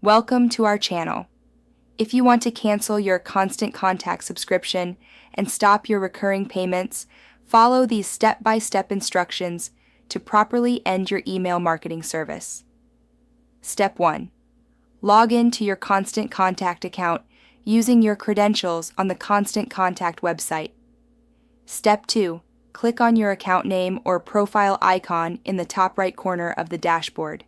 Welcome to our channel. If you want to cancel your Constant Contact subscription and stop your recurring payments, follow these step-by-step instructions to properly end your email marketing service. Step 1. Log in to your Constant Contact account using your credentials on the Constant Contact website. Step 2. Click on your account name or profile icon in the top right corner of the dashboard.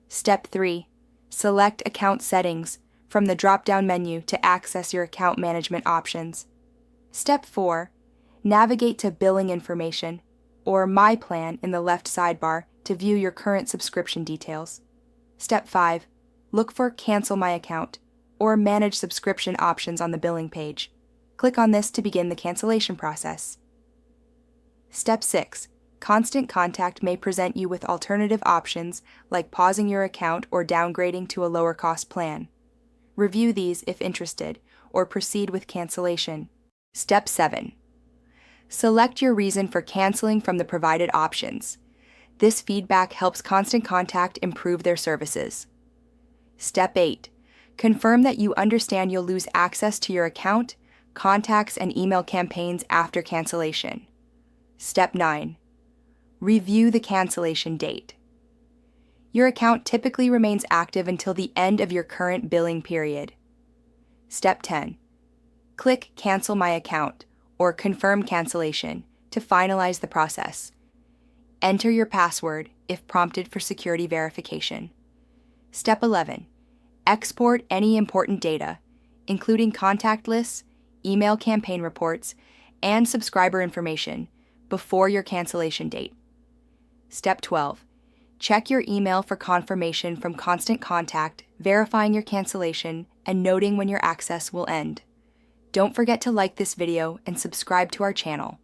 Step 3. Select Account Settings from the drop-down menu to access your account management options. Step 4. Navigate to Billing Information, or My Plan in the left sidebar to view your current subscription details. Step 5. Look for Cancel My Account, or Manage Subscription options on the billing page. Click on this to begin the cancellation process. Step 6. Constant Contact may present you with alternative options like pausing your account or downgrading to a lower-cost plan. Review these if interested, or proceed with cancellation. Step 7. Select your reason for canceling from the provided options. This feedback helps Constant Contact improve their services. Step 8. Confirm that you understand you'll lose access to your account, contacts, and email campaigns after cancellation. Step 9. Review the cancellation date. Your account typically remains active until the end of your current billing period. Step 10. Click Cancel My Account or Confirm Cancellation to finalize the process. Enter your password if prompted for security verification. Step 11. Export any important data, including contact lists, email campaign reports, and subscriber information, before your cancellation date. Step 12. Check your email for confirmation from Constant Contact, verifying your cancellation and noting when your access will end. Don't forget to like this video and subscribe to our channel.